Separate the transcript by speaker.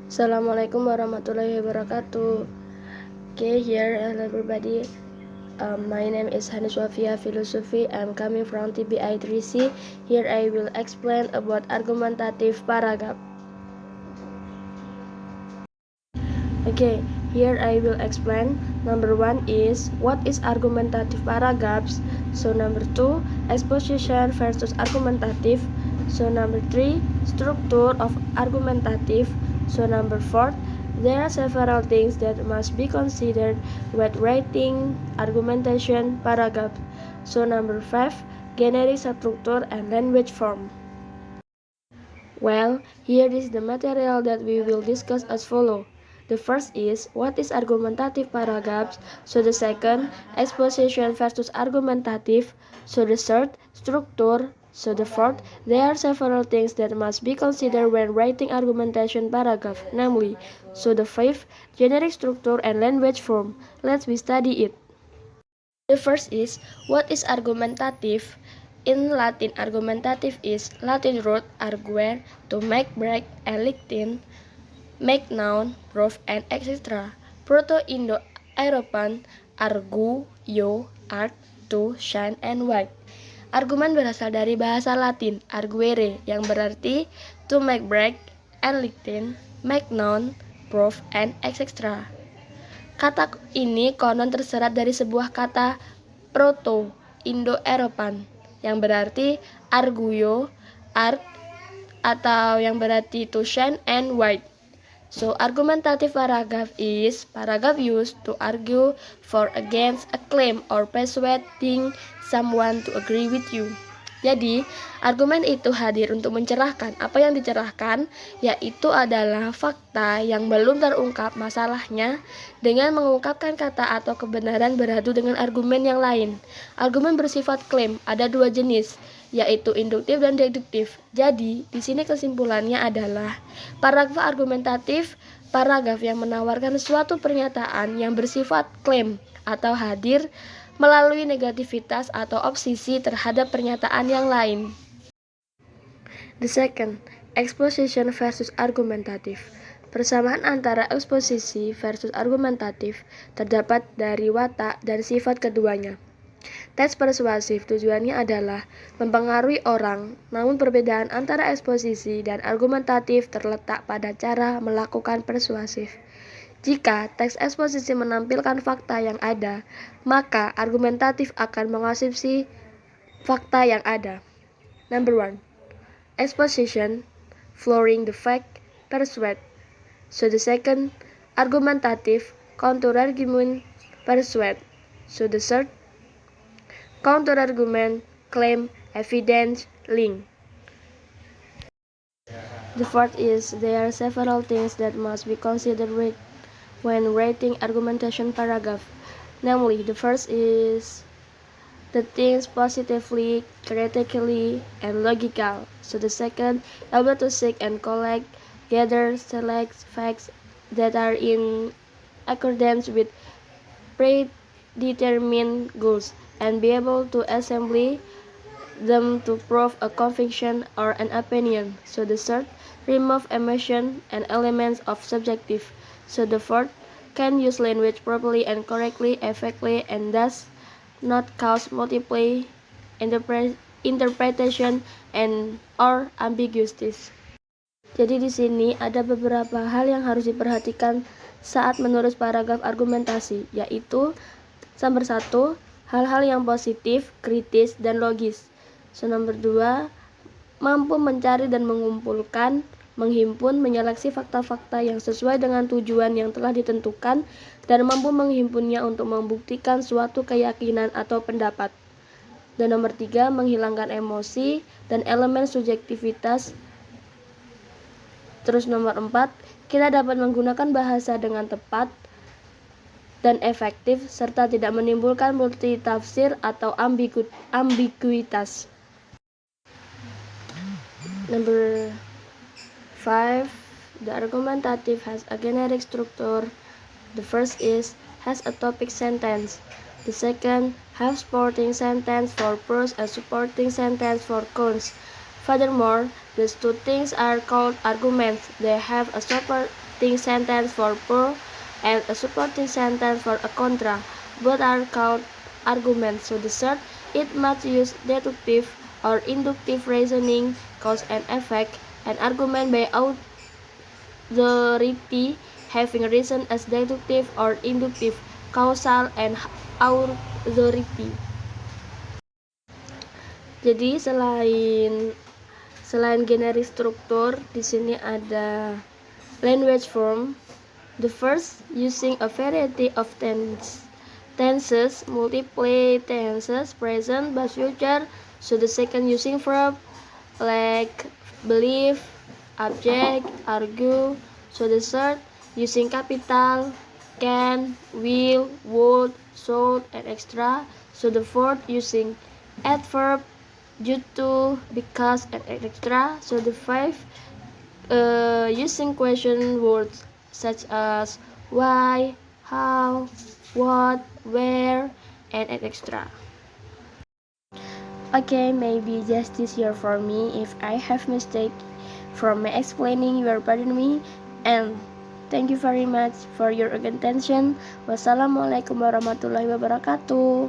Speaker 1: Assalamualaikum warahmatullahi wabarakatuh. Okay, here hello everybody. My name is Hanis Wafia Philosophy. I'm coming from TBI 3C. Here I will explain about argumentative paragraph. Okay, here I will explain. Number 1 is what is argumentative paragraphs. So number 2, exposition versus argumentative. So number 3, structure of argumentative. So number 4, there are several things that must be considered when writing argumentation paragraph. So number 5, generic structure and language form. Well, here is the material that we will discuss as follow. The first is, what is argumentative paragraphs? So the second, exposition versus argumentative. So the third, structure. So the fourth, there are several things that must be considered when writing argumentation paragraph, namely. So the fifth, generic structure and language form. Let's we study it. The first is, what is argumentative? In Latin, argumentative is Latin root arguere, to make, break, and lictin, make noun, prove, and etc. Proto-Indo-European argu, yo, art, to, shine, and white. Argumen berasal dari bahasa Latin arguere yang berarti to make, break, and lictin, make noun, prove, and etc. Kata ini konon terserat dari sebuah kata Proto-Indo-Eropan yang berarti arguyo, art, atau yang berarti to shine and white. So, argumentative paragraph is paragraph used to argue for against a claim or persuading someone to agree with you. Jadi, argumen itu hadir untuk mencerahkan. Apa yang dicerahkan yaitu adalah fakta yang belum terungkap masalahnya dengan mengungkapkan kata atau kebenaran beradu dengan argumen yang lain. Argumen bersifat klaim ada dua jenis, yaitu induktif dan deduktif. Jadi, di sini kesimpulannya adalah paragraf argumentatif, paragraf yang menawarkan suatu pernyataan yang bersifat klaim atau hadir melalui negativitas atau obsesi terhadap pernyataan yang lain. The second, exposition versus argumentative. Persamaan antara eksposisi versus argumentatif terdapat dari watak dan sifat keduanya. Teks persuasif tujuannya adalah mempengaruhi orang, namun perbedaan antara eksposisi dan argumentatif terletak pada cara melakukan persuasif. Jika teks eksposisi menampilkan fakta yang ada, maka argumentatif akan mengasumsi fakta yang ada. Number 1. Exposition, flooring the fact, persuade. So the second, argumentative, counter-argument, persuade. So the third, counter-argument, claim, evidence, link. The fourth is, there are several things that must be considered when writing argumentation paragraph. Namely, the first is the things positively, critically, and logical. So the second, able to seek and collect, gather, select facts that are in accordance with predetermined goals, and be able to assemble them to prove a conviction or an opinion. So the third, remove emotion and elements of subjective. So the fourth, can use language properly and correctly, effectively, and thus not cause multiple interpretation and or ambiguities. Jadi di sini ada beberapa hal yang harus diperhatikan saat menulis paragraf argumentasi, yaitu nomor 1, hal-hal yang positif, kritis, dan logis. So nomor 2, mampu mencari dan mengumpulkan, menghimpun, menyeleksi fakta-fakta yang sesuai dengan tujuan yang telah ditentukan dan mampu menghimpunnya untuk membuktikan suatu keyakinan atau pendapat. Dan nomor 3, menghilangkan emosi dan elemen subjektivitas. Terus nomor 4, kita dapat menggunakan bahasa dengan tepat dan efektif serta tidak menimbulkan multitafsir atau ambiguitas. Number 5, the argumentative has a generic structure. The first is has a topic sentence. The second, have supporting sentence for pros and supporting sentence for cons. Furthermore, these two things are called arguments. They have a contradicting sentence for per and a supporting sentence for a contra. Both are called arguments. So the third, it must use deductive or inductive reasoning, cause and effect. An argument by authority having reason as deductive or inductive, causal and authority. Jadi selain generik struktur, di sini ada language form. The first, using a variety of tenses, multiple tenses, present, past, future. So the second, using verb like believe, object, argue. So the third, using capital, can, will, would, should, and extra. So the fourth, using adverb, due to, because, and extra. So the fifth, using question words such as why, how, what, where, and extra. Okay, maybe just this year for me. If I have mistake from my explaining, you are pardon me. And thank you very much for your attention. Wassalamualaikum warahmatullahi wabarakatuh.